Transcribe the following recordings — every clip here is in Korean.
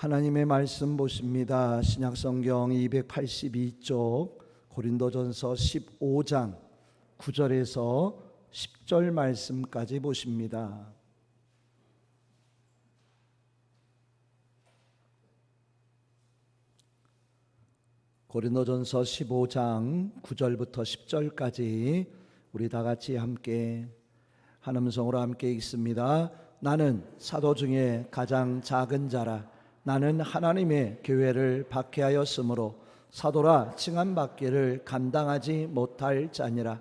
하나님의 말씀 보십니다. 신약성경 282쪽 고린도전서 15장 9절에서 10절 말씀까지 보십니다. 고린도전서 15장 9절부터 10절까지 우리 다 같이 함께 한 음성으로 함께 읽습니다. 나는 사도 중에 가장 작은 자라. 나는 하나님의 교회를 박해하였으므로 사도라 칭함받기를 감당하지 못할 자니라.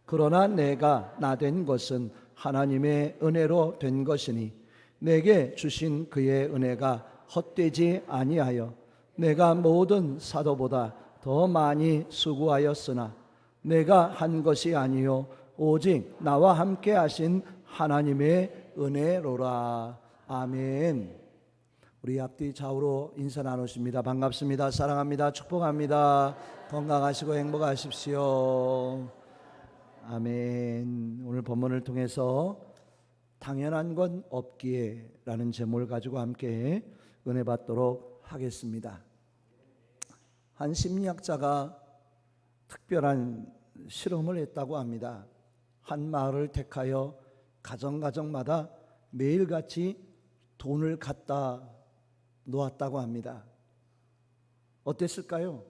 그러나 내가 나 된 것은 하나님의 은혜로 된 것이니 내게 주신 그의 은혜가 헛되지 아니하여 내가 모든 사도보다 더 많이 수고하였으나 내가 한 것이 아니요 오직 나와 함께 하신 하나님의 은혜로라. 아멘. 우리 앞뒤 좌우로 인사 나누십니다. 반갑습니다. 사랑합니다. 축복합니다. 건강하시고 행복하십시오. 아멘. 오늘 본문을 통해서 당연한 건 없기에 라는 제목을 가지고 함께 은혜 받도록 하겠습니다. 한 심리학자가 특별한 실험을 했다고 합니다. 한 마을을 택하여 가정마다 매일같이 돈을 갖다 놓았다고 합니다. 어땠을까요?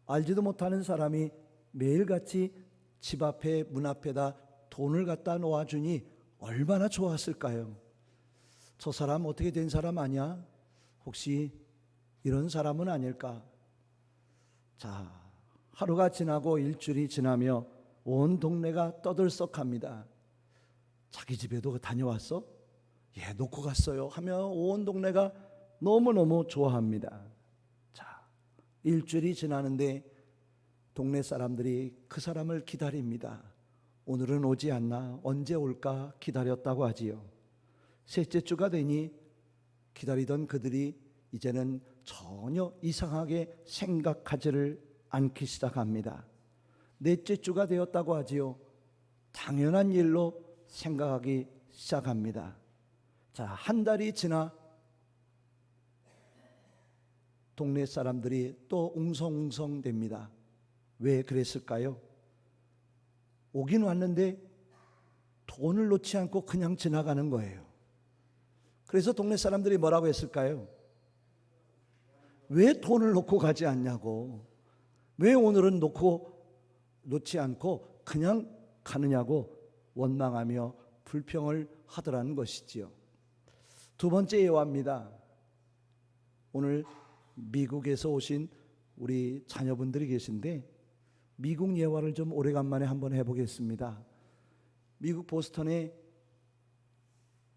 알지도 못하는 사람이 매일같이 집 앞에 문 앞에다 돈을 갖다 놓아주니 얼마나 좋았을까요? 저 사람 어떻게 된 사람 아니야? 혹시 이런 사람은 아닐까? 자, 하루가 지나고 일주일이 지나며 온 동네가 떠들썩합니다. 자기 집에도 다녀왔어? 예, 놓고 갔어요 하며 온 동네가 너무너무 좋아합니다. 자, 일주일이 지나는데 동네 사람들이 그 사람을 기다립니다. 오늘은 오지 않나? 언제 올까? 기다렸다고 하지요. 셋째 주가 되니 기다리던 그들이 이제는 전혀 이상하게 생각하지를 않기 시작합니다. 넷째 주가 되었다고 하지요. 당연한 일로 생각하기 시작합니다. 자, 한 달이 지나 동네 사람들이 또 웅성웅성 됩니다. 왜 그랬을까요? 오긴 왔는데 돈을 놓지 않고 그냥 지나가는 거예요. 그래서 동네 사람들이 뭐라고 했을까요? 왜 돈을 놓고 가지 않냐고, 왜 오늘은 놓지 않고 그냥 가느냐고 원망하며 불평을 하더라는 것이지요. 두 번째 예화입니다. 오늘 미국에서 오신 우리 자녀분들이 계신데 미국 예화를 좀 오래간만에 한번 해보겠습니다. 미국 보스턴에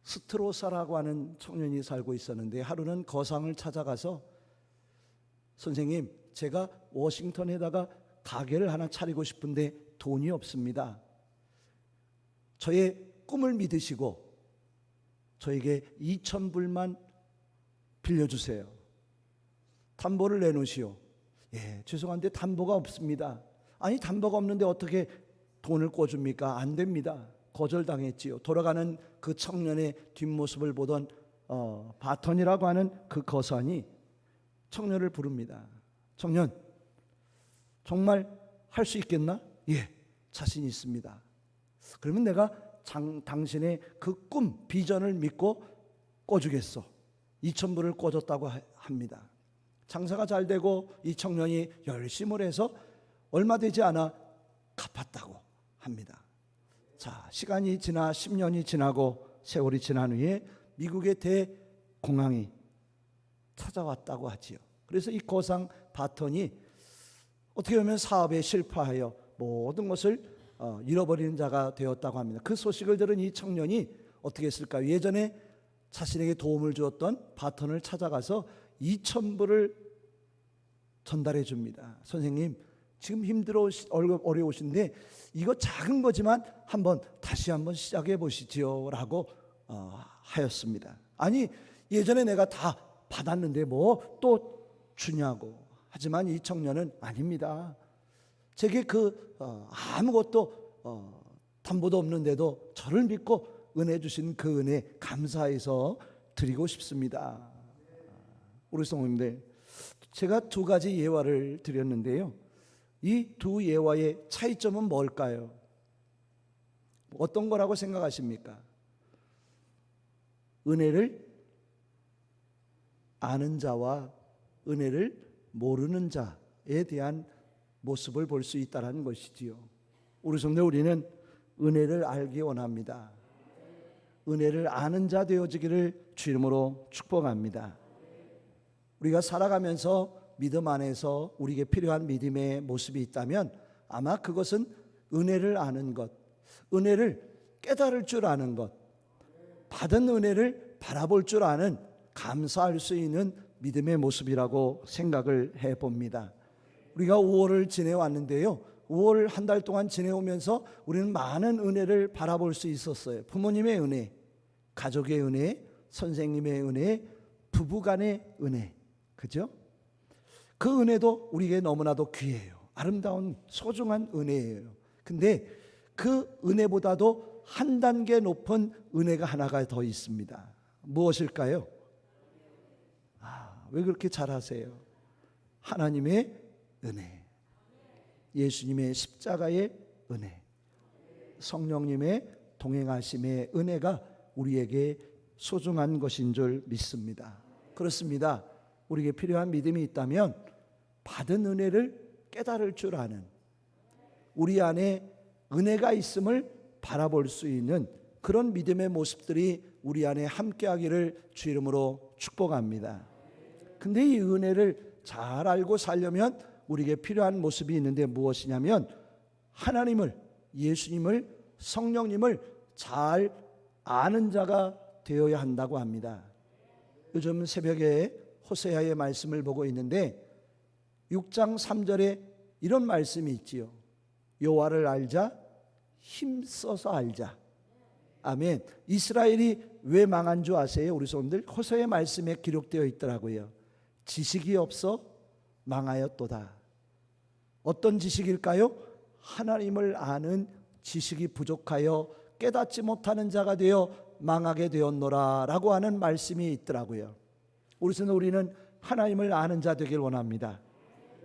스트로사라고 하는 청년이 살고 있었는데 하루는 거상을 찾아가서 선생님, 제가 워싱턴에다가 가게를 하나 차리고 싶은데 돈이 없습니다. 저의 꿈을 믿으시고 저에게 2,000불만 빌려주세요. 담보를 내놓으시오. 예, 죄송한데 담보가 없습니다. 아니, 담보가 없는데 어떻게 돈을 꿔줍니까? 안 됩니다. 거절당했지요. 돌아가는 그 청년의 뒷모습을 보던 바턴이라고 하는 그 거산이 청년을 부릅니다. 청년, 정말 할 수 있겠나? 예, 자신 있습니다. 그러면 내가 당신의 그 꿈, 비전을 믿고 꿔주겠어. 2,000불을 꿔줬다고 합니다. 장사가 잘 되고 이 청년이 열심을 해서 얼마 되지 않아 갚았다고 합니다. 자, 시간이 지나 10년이 지나고 세월이 지난 후에 미국의 대공황이 찾아왔다고 하지요. 그래서 이 거상 바턴이 어떻게 보면 사업에 실패하여 모든 것을 잃어버리는 자가 되었다고 합니다. 그 소식을 들은 이 청년이 어떻게 했을까요? 예전에 자신에게 도움을 주었던 바턴을 찾아가서 2,000불을 전달해 줍니다. 선생님, 지금 어려우신데 이거 작은 거지만 다시 한번 시작해 보시지요 라고 하였습니다. 아니, 예전에 내가 다 받았는데 뭐 또 주냐고. 하지만 이 청년은 아닙니다. 제게 아무것도 담보도 없는데도 저를 믿고 은혜 주신 그 은혜 감사해서 드리고 싶습니다. 우리 성도님들, 제가 두 가지 예화를 드렸는데요. 이 두 예화의 차이점은 뭘까요? 어떤 거라고 생각하십니까? 은혜를 아는 자와 은혜를 모르는 자에 대한 모습을 볼 수 있다는 것이지요. 우리 성도, 우리는 은혜를 알기 원합니다. 은혜를 아는 자 되어지기를 주 이름으로 축복합니다. 우리가 살아가면서 믿음 안에서 우리에게 필요한 믿음의 모습이 있다면 아마 그것은 은혜를 아는 것, 은혜를 깨달을 줄 아는 것, 받은 은혜를 바라볼 줄 아는, 감사할 수 있는 믿음의 모습이라고 생각을 해봅니다. 우리가 5월을 지내왔는데요, 5월 한 달 동안 지내오면서 우리는 많은 은혜를 바라볼 수 있었어요. 부모님의 은혜, 가족의 은혜, 선생님의 은혜, 부부간의 은혜, 그죠? 그 은혜도 우리에게 너무나도 귀해요. 아름다운 소중한 은혜예요. 근데 그 은혜보다도 한 단계 높은 은혜가 하나가 더 있습니다. 무엇일까요? 왜 그렇게 잘하세요? 하나님의 은혜, 예수님의 십자가의 은혜, 성령님의 동행하심의 은혜가 우리에게 소중한 것인 줄 믿습니다. 그렇습니다. 우리에게 필요한 믿음이 있다면 받은 은혜를 깨달을 줄 아는, 우리 안에 은혜가 있음을 바라볼 수 있는 그런 믿음의 모습들이 우리 안에 함께하기를 주 이름으로 축복합니다. 근데 이 은혜를 잘 알고 살려면 우리에게 필요한 모습이 있는데 무엇이냐면 하나님을, 예수님을, 성령님을 잘 아는 자가 되어야 한다고 합니다. 요즘 새벽에 호세아의 말씀을 보고 있는데 6장 3절에 이런 말씀이 있지요. 여호와를 알자, 힘써서 알자. 아멘. 이스라엘이 왜 망한 줄 아세요? 우리 성도들, 호세아의 말씀에 기록되어 있더라고요. 지식이 없어 망하였도다. 어떤 지식일까요? 하나님을 아는 지식이 부족하여 깨닫지 못하는 자가 되어 망하게 되었노라 라고 하는 말씀이 있더라고요. 우리는 하나님을 아는 자 되길 원합니다.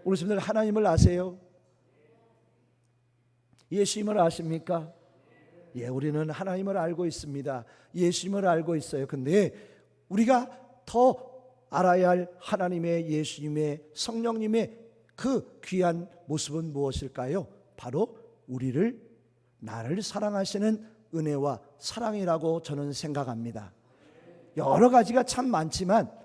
우리 성도들, 하나님을 아세요? 예수님을 아십니까? 예, 우리는 하나님을 알고 있습니다. 예수님을 알고 있어요. 근데 우리가 더 알아야 할 하나님의, 예수님의, 성령님의 그 귀한 모습은 무엇일까요? 바로 나를 사랑하시는 은혜와 사랑이라고 저는 생각합니다. 여러 가지가 참 많지만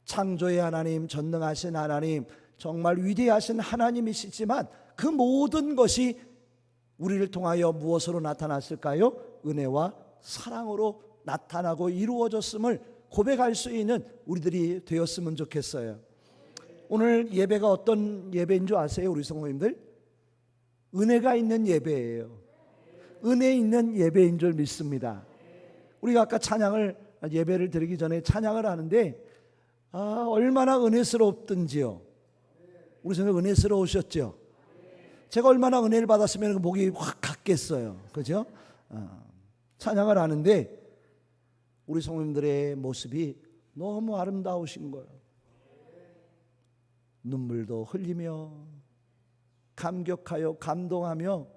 창조의 하나님, 전능하신 하나님, 정말 위대하신 하나님이시지만 그 모든 것이 우리를 통하여 무엇으로 나타났을까요? 은혜와 사랑으로 나타나고 이루어졌음을 고백할 수 있는 우리들이 되었으면 좋겠어요. 오늘 예배가 어떤 예배인 줄 아세요? 우리 성도님들, 은혜가 있는 예배예요. 은혜 있는 예배인 줄 믿습니다. 우리가 아까 예배를 드리기 전에 찬양을 하는데 얼마나 은혜스럽든지요. 우리 성도 은혜스러우셨죠? 제가 얼마나 은혜를 받았으면 그 목이 확 갔겠어요. 그죠? 찬양을 하는데 우리 성도님들의 모습이 너무 아름다우신 거예요. 눈물도 흘리며 감격하여 감동하며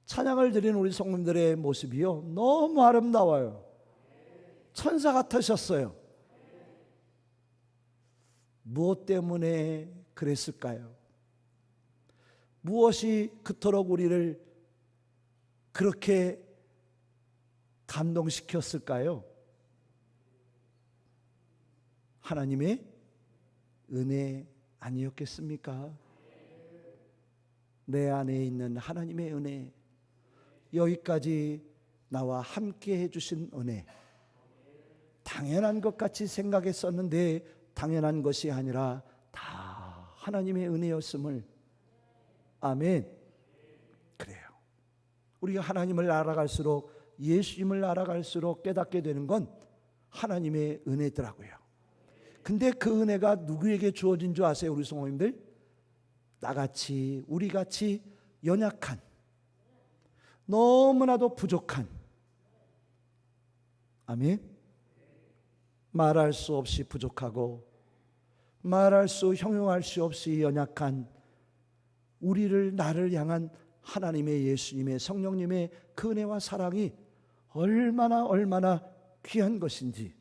찬양을 드리는 우리 성도님들의 모습이요, 너무 아름다워요. 천사 같으셨어요. 무엇 때문에 그랬을까요? 무엇이 그토록 우리를 그렇게 감동시켰을까요? 하나님의 은혜 아니었겠습니까? 내 안에 있는 하나님의 은혜, 여기까지 나와 함께 해주신 은혜, 당연한 것 같이 생각했었는데 당연한 것이 아니라 다 하나님의 은혜였음을, 아멘. 그래요. 우리가 하나님을 알아갈수록, 예수님을 알아갈수록 깨닫게 되는 건 하나님의 은혜더라고요. 근데 그 은혜가 누구에게 주어진 줄 아세요? 우리 성도님들, 나같이, 우리같이 연약한, 너무나도 부족한, 아멘, 말할 수 없이 부족하고 말할 수 형용할 수 없이 연약한 우리를 나를 향한 하나님의 예수님의 성령님의 그 은혜와 사랑이 얼마나 귀한 것인지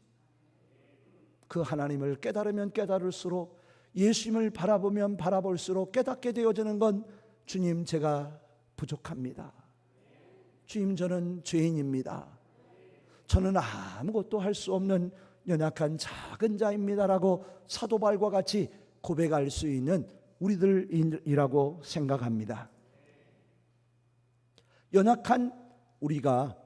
그 하나님을 깨달으면 깨달을수록 예수님을 바라보면 바라볼수록 깨닫게 되어지는 건 주님 제가 부족합니다. 주님 저는 죄인입니다. 저는 아무것도 할 수 없는 연약한 작은 자입니다라고 사도 바울과 같이 고백할 수 있는 우리들이라고 생각합니다. 연약한 우리가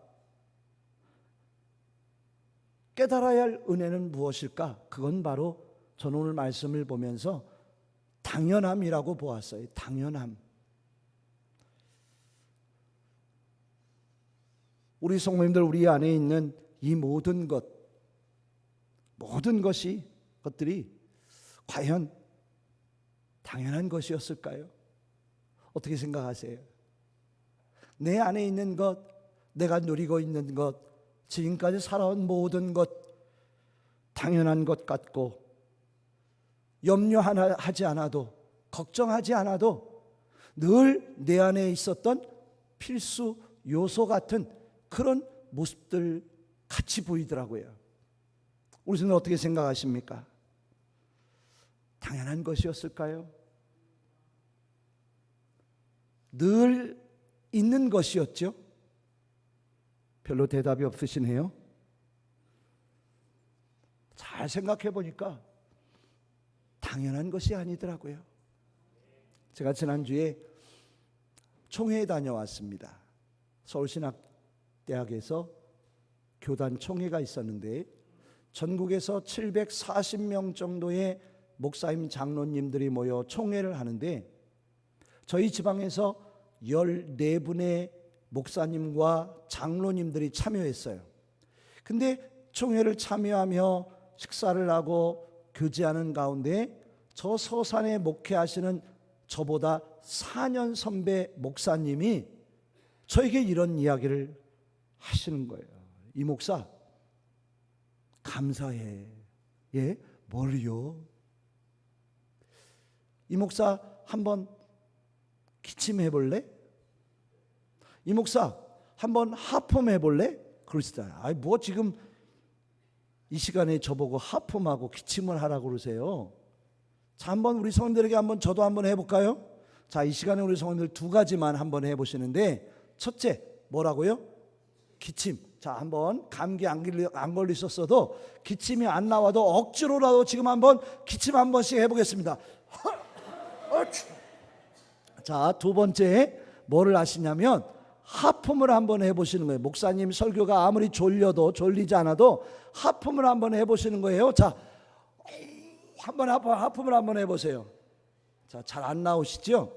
깨달아야 할 은혜는 무엇일까? 그건 바로 저는 오늘 말씀을 보면서 당연함이라고 보았어요. 당연함. 우리 성도님들, 우리 안에 있는 이 모든 것들이 과연 당연한 것이었을까요? 어떻게 생각하세요? 내 안에 있는 것, 내가 누리고 있는 것, 지금까지 살아온 모든 것 당연한 것 같고 염려하지 않아도 걱정하지 않아도 늘 내 안에 있었던 필수 요소 같은 그런 모습들 같이 보이더라고요. 우리 선생님 어떻게 생각하십니까? 당연한 것이었을까요? 늘 있는 것이었죠? 별로 대답이 없으시네요. 잘 생각해 보니까 당연한 것이 아니더라고요. 제가 지난주에 총회에 다녀왔습니다. 서울신학대학에서 교단 총회가 있었는데 전국에서 740명 정도의 목사님 장로님들이 모여 총회를 하는데 저희 지방에서 14분의 목사님과 장로님들이 참여했어요. 근데 총회를 참여하며 식사를 하고 교제하는 가운데 저 서산에 목회하시는 저보다 4년 선배 목사님이 저에게 이런 이야기를 하시는 거예요. 이 목사 감사해. 예? 뭘요? 이 목사 한번 기침해 볼래? 이 목사 한번 하품해 볼래? 그러시잖아요. 아이 뭐 지금 이 시간에 저보고 하품하고 기침을 하라고 그러세요. 자, 한번 우리 성도들에게 한번 저도 한번 해볼까요? 자, 이 시간에 우리 성도들 두 가지만 한번 해보시는데 첫째 뭐라고요? 기침. 자, 한번 감기 안 걸리셨어도 기침이 안 나와도 억지로라도 지금 한번 기침 한 번씩 해보겠습니다. 자, 두 번째 뭐를 하시냐면 하품을 한번 해보시는 거예요. 목사님 설교가 아무리 졸리지 않아도 하품을 한번 해보시는 거예요. 자, 한번 하품을 한번 해보세요. 자, 잘 안 나오시죠?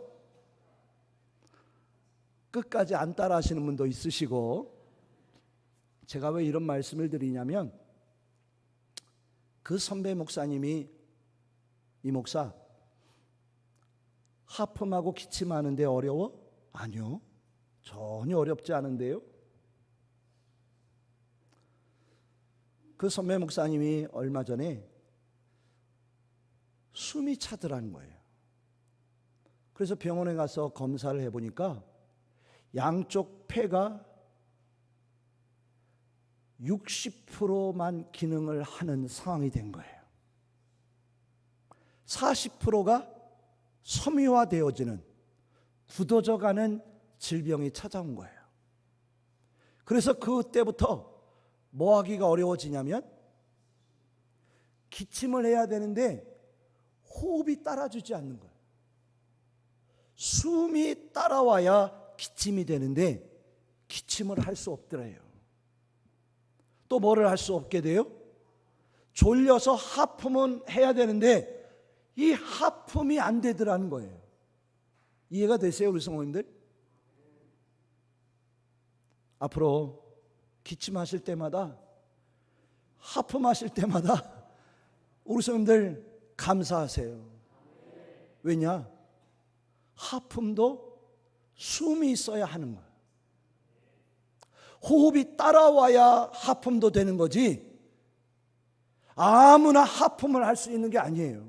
끝까지 안 따라 하시는 분도 있으시고, 제가 왜 이런 말씀을 드리냐면 그 선배 목사님이 이 목사 하품하고 기침하는데 어려워? 아니요. 전혀 어렵지 않은데요. 그 선배 목사님이 얼마 전에 숨이 차더라는 거예요. 그래서 병원에 가서 검사를 해보니까 양쪽 폐가 60%만 기능을 하는 상황이 된 거예요. 40%가 섬유화되어지는 굳어져가는 질병이 찾아온 거예요. 그래서 그때부터 뭐 하기가 어려워지냐면 기침을 해야 되는데 호흡이 따라주지 않는 거예요. 숨이 따라와야 기침이 되는데 기침을 할 수 없더래요. 또 뭐를 할 수 없게 돼요? 졸려서 하품은 해야 되는데 이 하품이 안 되더라는 거예요. 이해가 되세요, 우리 성도님들? 앞으로 기침하실 때마다 하품하실 때마다 우리 성도님들 감사하세요. 왜냐? 하품도 숨이 있어야 하는 거예요. 호흡이 따라와야 하품도 되는 거지 아무나 하품을 할 수 있는 게 아니에요.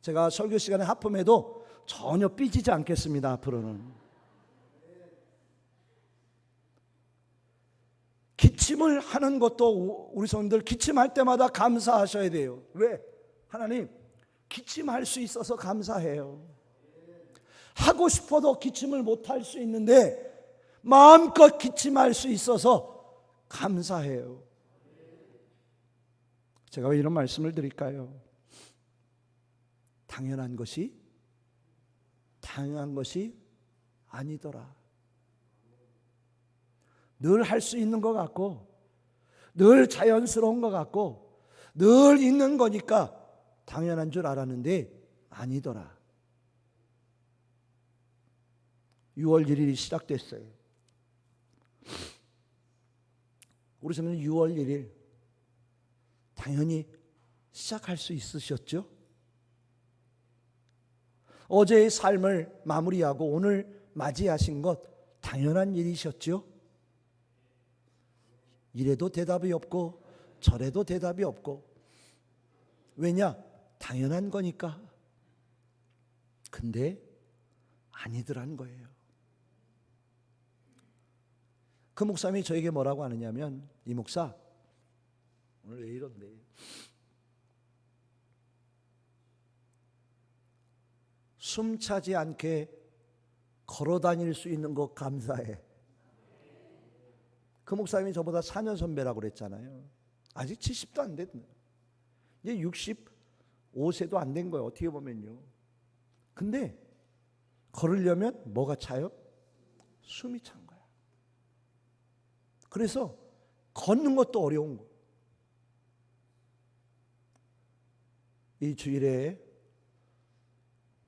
제가 설교 시간에 하품해도 전혀 삐지지 않겠습니다. 앞으로는. 기침을 하는 것도 우리 성도들 기침할 때마다 감사하셔야 돼요. 왜? 하나님, 기침할 수 있어서 감사해요. 하고 싶어도 기침을 못할 수 있는데 마음껏 기침할 수 있어서 감사해요. 제가 왜 이런 말씀을 드릴까요? 당연한 것이 아니더라. 늘 할 수 있는 것 같고, 늘 자연스러운 것 같고, 늘 있는 거니까 당연한 줄 알았는데 아니더라. 6월 1일이 시작됐어요. 우리 선생님 6월 1일 당연히 시작할 수 있으셨죠? 어제의 삶을 마무리하고 오늘 맞이하신 것 당연한 일이셨죠? 이래도 대답이 없고 저래도 대답이 없고, 왜냐? 당연한 거니까. 근데 아니더란 거예요. 그 목사님이 저에게 뭐라고 하느냐면, 이 목사 오늘 왜 이런데, 숨차지 않게 걸어 다닐 수 있는 거 감사해. 그 목사님이 저보다 4년 선배라고 그랬잖아요. 아직 70도 안 됐네. 이제 65세도 안 된 거예요. 어떻게 보면요. 근데 걸으려면 뭐가 차요? 숨이 찬 거야. 그래서 걷는 것도 어려운 거. 이 주일에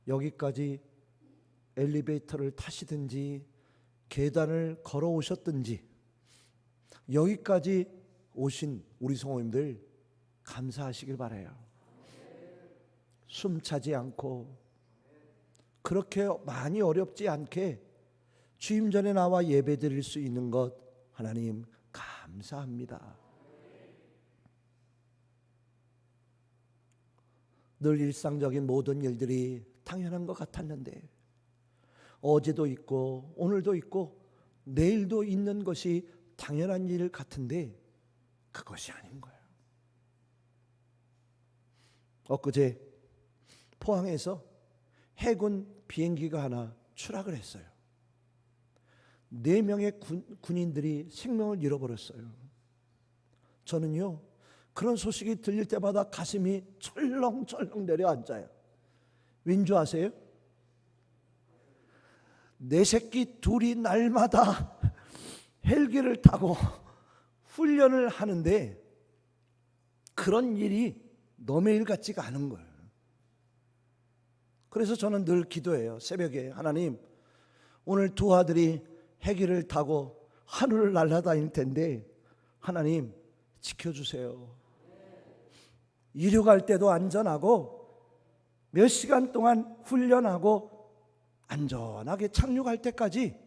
여기까지 엘리베이터를 타시든지 계단을 걸어오셨든지 여기까지 오신 우리 성도님들 감사하시길 바라요. 숨차지 않고 그렇게 많이 어렵지 않게 주임 전에 나와 예배 드릴 수 있는 것 하나님 감사합니다. 늘 일상적인 모든 일들이 당연한 것 같았는데 어제도 있고 오늘도 있고 내일도 있는 것이 당연한 일 같은데 그것이 아닌 거예요. 엊그제 포항에서 해군 비행기가 하나 추락을 했어요. 4명의 군인들이 생명을 잃어버렸어요. 저는요, 그런 소식이 들릴 때마다 가슴이 철렁철렁 내려앉아요. 왠지 아세요? 내 새끼 둘이 날마다 헬기를 타고 훈련을 하는데 그런 일이 남의 일 같지가 않은 거예요. 그래서 저는 늘 기도해요. 새벽에 하나님, 오늘 두 아들이 헬기를 타고 하늘을 날아다닐 텐데 하나님 지켜주세요. 이륙할 때도 안전하고 몇 시간 동안 훈련하고 안전하게 착륙할 때까지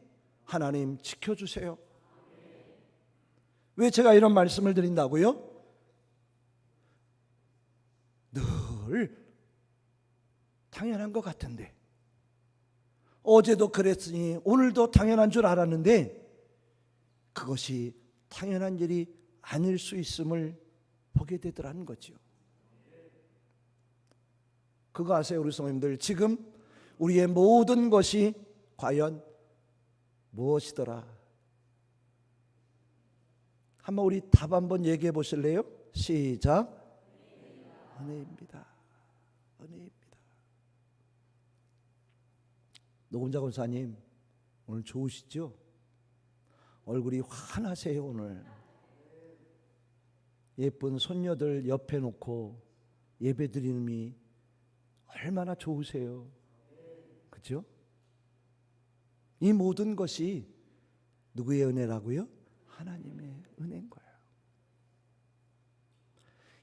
하나님 지켜주세요. 왜 제가 이런 말씀을 드린다고요? 늘 당연한 것 같은데 어제도 그랬으니 오늘도 당연한 줄 알았는데 그것이 당연한 일이 아닐 수 있음을 보게 되더라는 거죠. 그거 아세요, 우리 성도님들? 지금 우리의 모든 것이 과연 무엇이더라? 한번 우리 답 한번 얘기해 보실래요? 시작. 은혜입니다. 은혜입니다. 노금자 권사님 오늘 좋으시죠? 얼굴이 환하세요. 오늘 예쁜 손녀들 옆에 놓고 예배 드리는이 얼마나 좋으세요. 그렇죠? 이 모든 것이 누구의 은혜라고요? 하나님의 은혜인 거예요.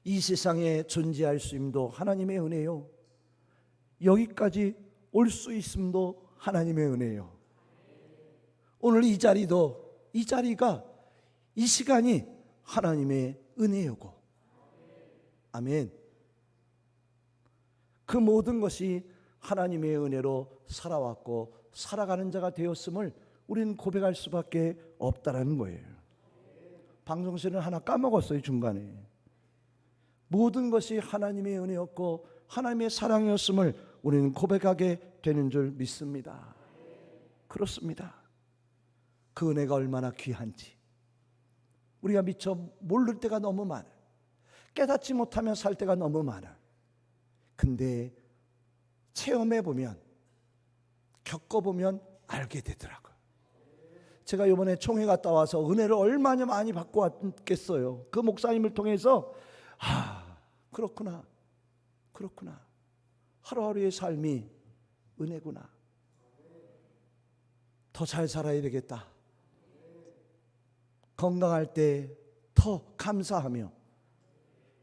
이 세상에 존재할 수 있음도 하나님의 은혜요. 여기까지 올 수 있음도 하나님의 은혜요. 오늘 이 자리도, 이 자리가, 이 시간이 하나님의 은혜요고. 아멘. 그 모든 것이 하나님의 은혜로 살아왔고 살아가는 자가 되었음을 우리는 고백할 수밖에 없다라는 거예요. 방송실은 하나 까먹었어요. 중간에 모든 것이 하나님의 은혜였고 하나님의 사랑이었음을 우리는 고백하게 되는 줄 믿습니다. 그렇습니다. 그 은혜가 얼마나 귀한지 우리가 미처 모를 때가 너무 많아. 깨닫지 못하며 살 때가 너무 많아. 근데 체험해보면, 겪어보면 알게 되더라고요. 제가 이번에 총회 갔다 와서 은혜를 얼마나 많이 받고 왔겠어요. 그 목사님을 통해서 그렇구나 하루하루의 삶이 은혜구나. 더 잘 살아야 되겠다. 건강할 때 더 감사하며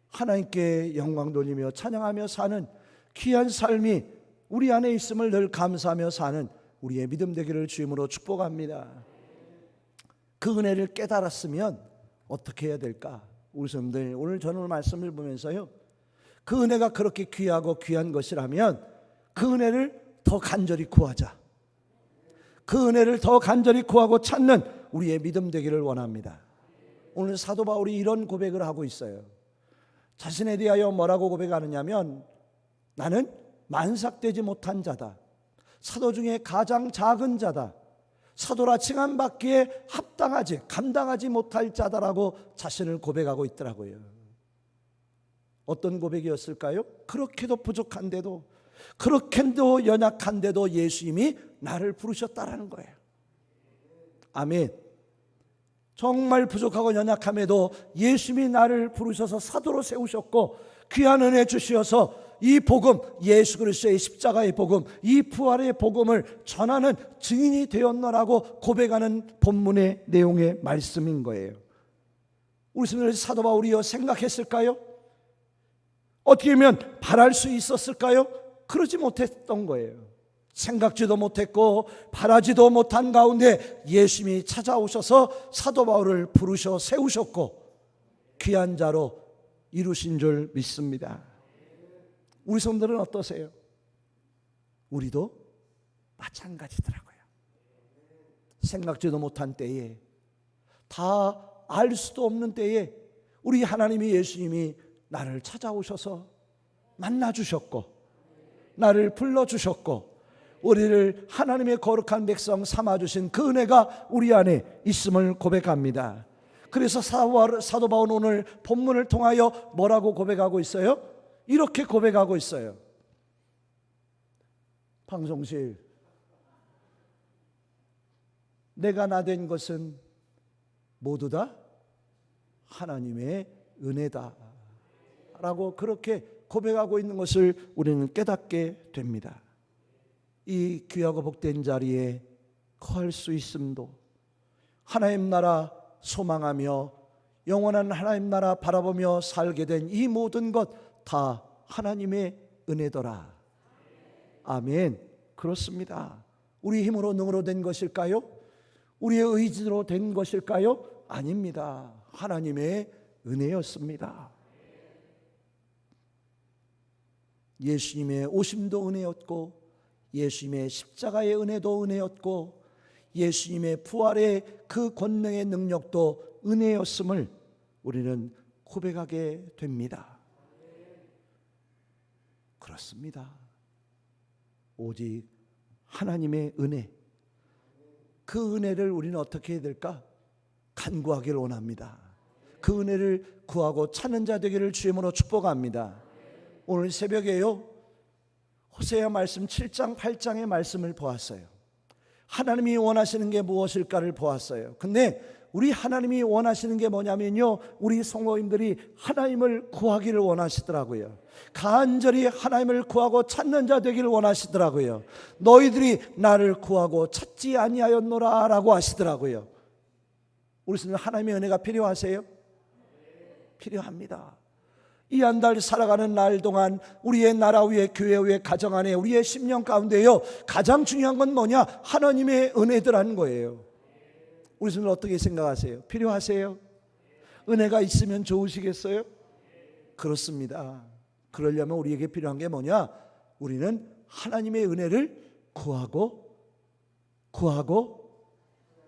하나님께 영광 돌리며 찬양하며 사는 귀한 삶이 우리 안에 있음을 늘 감사하며 사는 우리의 믿음 되기를 주임으로 축복합니다. 그 은혜를 깨달았으면 어떻게 해야 될까? 우리 성도들, 오늘 저는 말씀을 보면서요, 그 은혜가 그렇게 귀하고 귀한 것이라면 그 은혜를 더 간절히 구하자. 그 은혜를 더 간절히 구하고 찾는 우리의 믿음 되기를 원합니다. 오늘 사도 바울이 이런 고백을 하고 있어요. 자신에 대하여 뭐라고 고백하느냐면, 나는 만삭되지 못한 자다. 사도 중에 가장 작은 자다. 사도라 칭함받기에 합당하지 감당하지 못할 자다라고 자신을 고백하고 있더라고요. 어떤 고백이었을까요? 그렇게도 부족한데도, 그렇게도 연약한데도 예수님이 나를 부르셨다라는 거예요. 아멘. 정말 부족하고 연약함에도 예수님이 나를 부르셔서 사도로 세우셨고 귀한 은혜 주시어서 이 복음, 예수 그리스도의 십자가의 복음, 이 부활의 복음을 전하는 증인이 되었노라고 고백하는 본문의 내용의 말씀인 거예요. 우리 성도들, 사도 바울이요 생각했을까요? 어떻게 하면 바랄 수 있었을까요? 그러지 못했던 거예요. 생각지도 못했고 바라지도 못한 가운데 예수님이 찾아오셔서 사도 바울을 부르셔 세우셨고 귀한 자로 이루신 줄 믿습니다. 우리 성도들은 어떠세요? 우리도 마찬가지더라고요. 생각지도 못한 때에, 다 알 수도 없는 때에 우리 하나님이, 예수님이 나를 찾아오셔서 만나주셨고 나를 불러주셨고 우리를 하나님의 거룩한 백성 삼아주신 그 은혜가 우리 안에 있음을 고백합니다. 그래서 사도 바울은 오늘 본문을 통하여 뭐라고 고백하고 있어요? 이렇게 고백하고 있어요. 방송실, 내가 나된 것은 모두 다 하나님의 은혜다 라고 그렇게 고백하고 있는 것을 우리는 깨닫게 됩니다. 이 귀하고 복된 자리에 거할 수 있음도, 하나님 나라 소망하며 영원한 하나님 나라 바라보며 살게 된 이 모든 것 다 하나님의 은혜더라. 아멘. 그렇습니다. 우리 힘으로 능으로 된 것일까요? 우리의 의지로 된 것일까요? 아닙니다. 하나님의 은혜였습니다. 예수님의 오심도 은혜였고 예수님의 십자가의 은혜도 은혜였고 예수님의 부활의 그 권능의 능력도 은혜였음을 우리는 고백하게 됩니다. 그렇습니다. 오직 하나님의 은혜, 그 은혜를 우리는 어떻게 해야 될까? 간구하기를 원합니다. 그 은혜를 구하고 찾는 자 되기를 주임으로 축복합니다. 오늘 새벽에요, 호세아 말씀 7장 8장의 말씀을 보았어요. 하나님이 원하시는 게 무엇일까를 보았어요. 근데 우리 하나님이 원하시는 게 뭐냐면요, 우리 성도님들이 하나님을 구하기를 원하시더라고요. 간절히 하나님을 구하고 찾는 자 되기를 원하시더라고요. 너희들이 나를 구하고 찾지 아니하였노라 라고 하시더라고요. 우리 성도님, 하나님의 은혜가 필요하세요? 필요합니다. 이 한 달 살아가는 날 동안 우리의 나라 위에, 교회 위에, 가정 안에, 우리의 심령 가운데요, 가장 중요한 건 뭐냐? 하나님의 은혜더라는 거예요. 우리 성도들 어떻게 생각하세요? 필요하세요? 은혜가 있으면 좋으시겠어요? 그렇습니다. 그러려면 우리에게 필요한 게 뭐냐? 우리는 하나님의 은혜를 구하고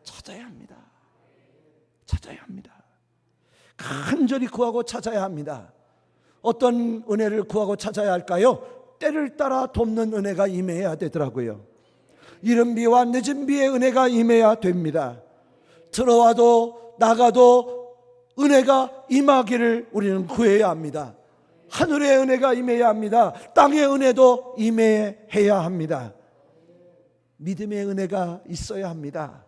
찾아야 합니다. 찾아야 합니다. 간절히 구하고 찾아야 합니다. 어떤 은혜를 구하고 찾아야 할까요? 때를 따라 돕는 은혜가 임해야 되더라고요. 이른 비와 늦은 비의 은혜가 임해야 됩니다. 들어와도 나가도 은혜가 임하기를 우리는 구해야 합니다. 하늘의 은혜가 임해야 합니다. 땅의 은혜도 임해야 합니다. 믿음의 은혜가 있어야 합니다.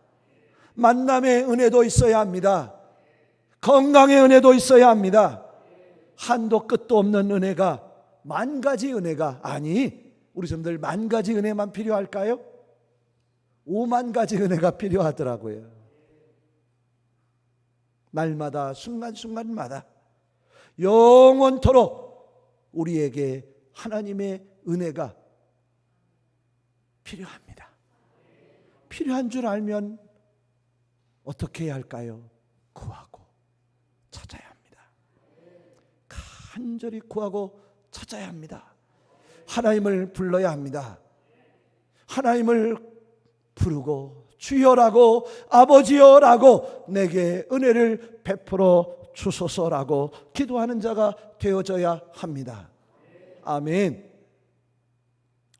만남의 은혜도 있어야 합니다. 건강의 은혜도 있어야 합니다. 한도 끝도 없는 은혜가, 만 가지 은혜가, 아니 우리 성도들 만 가지 은혜만 필요할까요? 5만 가지 은혜가 필요하더라고요. 날마다 순간순간마다 영원토록 우리에게 하나님의 은혜가 필요합니다. 필요한 줄 알면 어떻게 해야 할까요? 구하고 찾아야 합니다. 간절히 구하고 찾아야 합니다. 하나님을 불러야 합니다. 하나님을 부르고 주여라고, 아버지여라고 내게 은혜를 베풀어 주소서라고 기도하는 자가 되어져야 합니다. 아멘.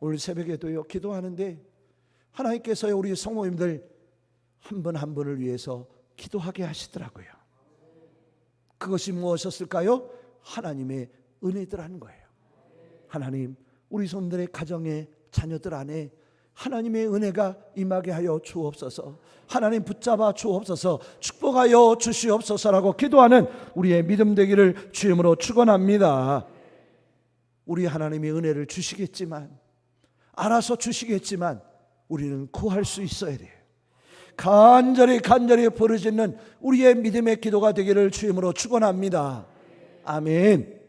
오늘 새벽에도요, 기도하는데 하나님께서 우리 성도님들 한 분 한 분을 위해서 기도하게 하시더라고요. 그것이 무엇이었을까요? 하나님의 은혜들하는 거예요. 하나님, 우리 손들의 가정의 자녀들 안에 하나님의 은혜가 임하게 하여 주옵소서. 하나님 붙잡아 주옵소서. 축복하여 주시옵소서라고 기도하는 우리의 믿음 되기를 주임으로 축원합니다. 우리 하나님이 은혜를 주시겠지만, 알아서 주시겠지만 우리는 구할 수 있어야 돼요. 간절히 부르짖는 우리의 믿음의 기도가 되기를 주임으로 축원합니다. 아멘.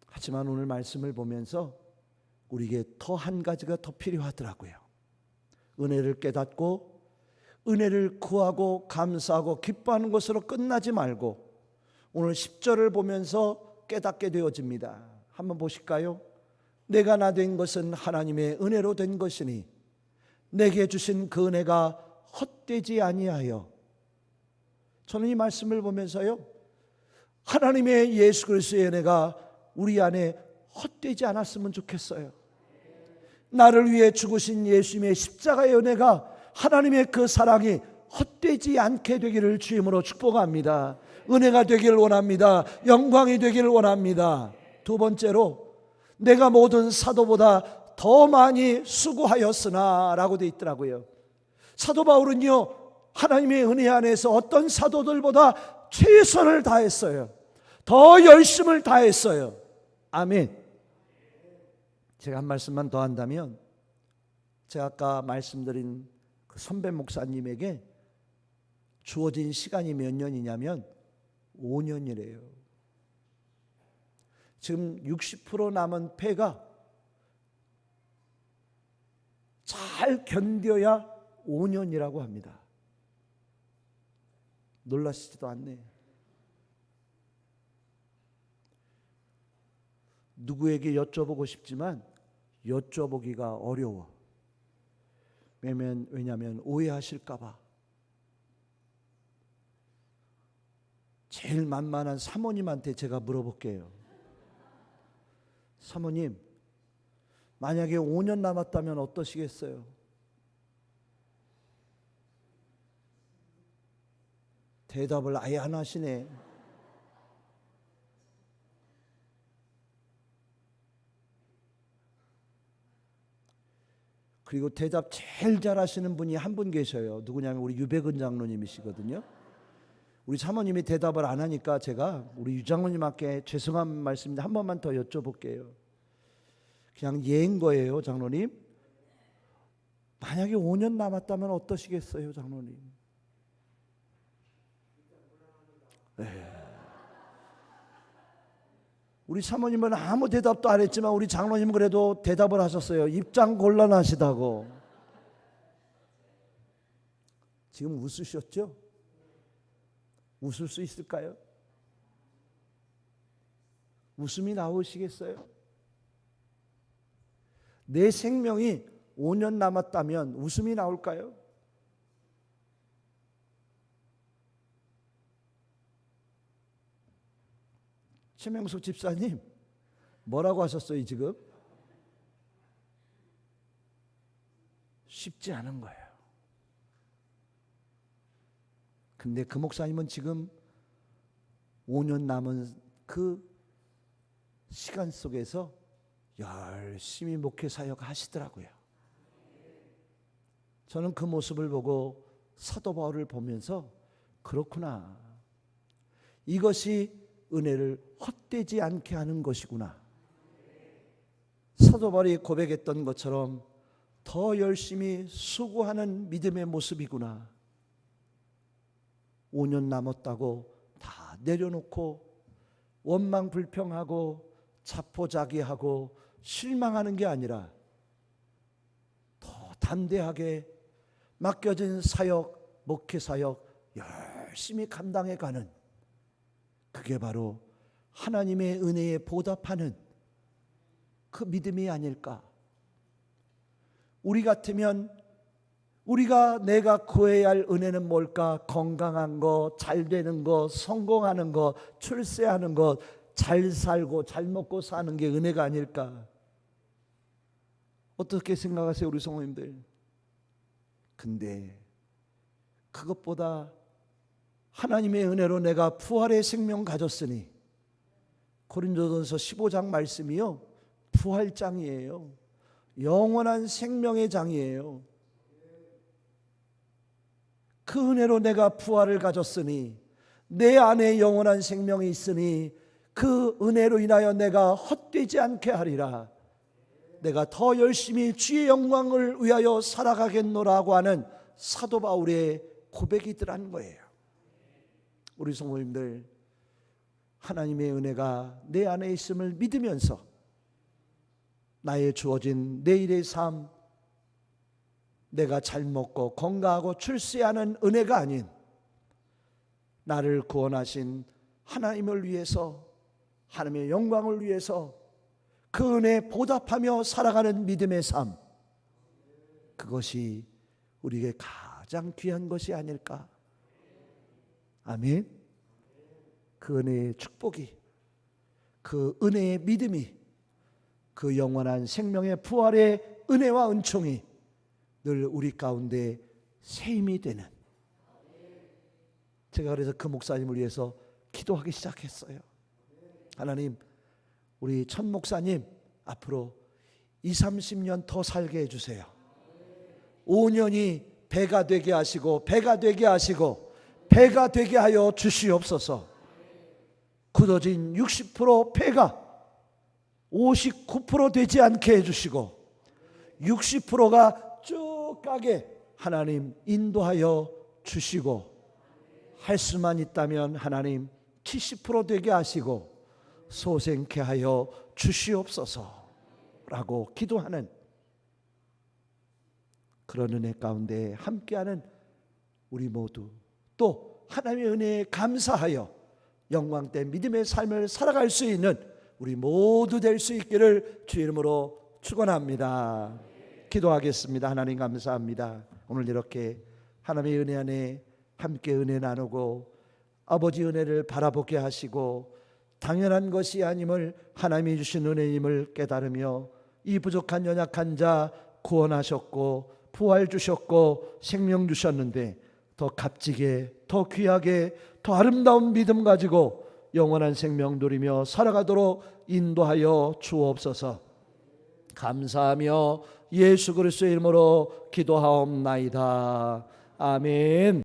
하지만 오늘 말씀을 보면서 우리에게 더 한 가지가 더 필요하더라고요. 은혜를 깨닫고 은혜를 구하고 감사하고 기뻐하는 것으로 끝나지 말고 오늘 10절을 보면서 깨닫게 되어집니다. 한번 보실까요? 내가 나 된 것은 하나님의 은혜로 된 것이니 내게 주신 그 은혜가 헛되지 아니하여. 저는 이 말씀을 보면서요, 하나님의 예수 그리스도의 은혜가 우리 안에 헛되지 않았으면 좋겠어요. 나를 위해 죽으신 예수님의 십자가의 은혜가, 하나님의 그 사랑이 헛되지 않게 되기를 주임으로 축복합니다. 은혜가 되기를 원합니다. 영광이 되기를 원합니다. 두 번째로, 내가 모든 사도보다 더 많이 수고하였으나 라고 되어 있더라고요. 사도 바울은요, 하나님의 은혜 안에서 어떤 사도들보다 최선을 다했어요. 더 열심을 다했어요. 아멘. 제가 한 말씀만 더 한다면, 제가 아까 말씀드린 그 선배 목사님에게 주어진 시간이 몇 년이냐면 5년이래요. 지금 60% 남은 폐가 잘 견뎌야 5년이라고 합니다. 놀라시지도 않네. 누구에게 여쭤보고 싶지만 여쭤보기가 어려워. 왜냐하면 오해하실까 봐. 제일 만만한 사모님한테 제가 물어볼게요. 사모님, 만약에 5년 남았다면 어떠시겠어요? 대답을 아예 안 하시네. 그리고 대답 제일 잘하시는 분이 한 분 계셔요. 누구냐면 우리 유백은 장로님이시거든요. 우리 사모님이 대답을 안 하니까 제가 우리 유 장로님께 죄송한 말씀인데 한 번만 더 여쭤볼게요. 그냥 예인 거예요, 장로님. 만약에 5년 남았다면 어떠시겠어요, 장로님? 네. 우리 사모님은 아무 대답도 안 했지만 우리 장로님은 그래도 대답을 하셨어요. 입장 곤란하시다고. 지금 웃으셨죠? 웃을 수 있을까요? 웃음이 나오시겠어요? 내 생명이 5년 남았다면 웃음이 나올까요? 최명숙 집사님 뭐라고 하셨어요 지금? 쉽지 않은 거예요. 근데 그 목사님은 지금 5년 남은 그 시간 속에서 열심히 목회 사역 하시더라고요. 저는 그 모습을 보고 사도 바울을 보면서 그렇구나. 이것이 은혜를 헛되지 않게 하는 것이구나. 사도 바울이 고백했던 것처럼 더 열심히 수고하는 믿음의 모습이구나. 5년 남았다고 다 내려놓고 원망 불평하고 자포자기하고 실망하는 게 아니라 더 담대하게 맡겨진 사역, 목회 사역 열심히 감당해가는, 그게 바로 하나님의 은혜에 보답하는 그 믿음이 아닐까. 우리 같으면 내가 구해야 할 은혜는 뭘까? 건강한 거, 잘 되는 거, 성공하는 거, 출세하는 거, 잘 살고 잘 먹고 사는 게 은혜가 아닐까? 어떻게 생각하세요 우리 성도님들? 근데 그것보다 하나님의 은혜로 내가 부활의 생명 가졌으니, 고린도전서 15장 말씀이요 부활장이에요. 영원한 생명의 장이에요. 그 은혜로 내가 부활을 가졌으니, 내 안에 영원한 생명이 있으니 그 은혜로 인하여 내가 헛되지 않게 하리라. 내가 더 열심히 주의 영광을 위하여 살아가겠노라고 하는 사도 바울의 고백이더라는 거예요. 우리 성도님들, 하나님의 은혜가 내 안에 있음을 믿으면서 나의 주어진 내일의 삶, 내가 잘 먹고 건강하고 출세하는 은혜가 아닌 나를 구원하신 하나님을 위해서, 하나님의 영광을 위해서 그 은혜에 보답하며 살아가는 믿음의 삶, 그것이 우리에게 가장 귀한 것이 아닐까. 아멘. 그 은혜의 축복이, 그 은혜의 믿음이, 그 영원한 생명의 부활의 은혜와 은총이 늘 우리 가운데 새 힘이 되는, 제가 그래서 그 목사님을 위해서 기도하기 시작했어요. 하나님, 우리 천 목사님 앞으로 20-30년 더 살게 해주세요. 5년이 배가 되게 하시고 배가 되게 하시고 배가 되게 하여 주시옵소서. 굳어진 60% 배가 59% 되지 않게 해주시고 60%가 쭉 가게 하나님 인도하여 주시고, 할 수만 있다면 하나님 70% 되게 하시고 소생케 하여 주시옵소서라고 기도하는 그런 은혜 가운데 함께하는 우리 모두, 또 하나님의 은혜에 감사하여 영광된 믿음의 삶을 살아갈 수 있는 우리 모두 될 수 있기를 주 이름으로 축원합니다. 기도하겠습니다. 하나님 감사합니다. 오늘 이렇게 하나님의 은혜 안에 함께 은혜 나누고 아버지 은혜를 바라보게 하시고 당연한 것이 아님을 하나님이 주신 은혜임을 깨달으며 이 부족한 연약한 자 구원하셨고 부활 주셨고 생명 주셨는데 더 값지게, 더 귀하게, 더 아름다운 믿음 가지고 영원한 생명 누리며 살아가도록 인도하여 주옵소서. 감사하며 예수 그리스도의 이름으로 기도하옵나이다. 아멘.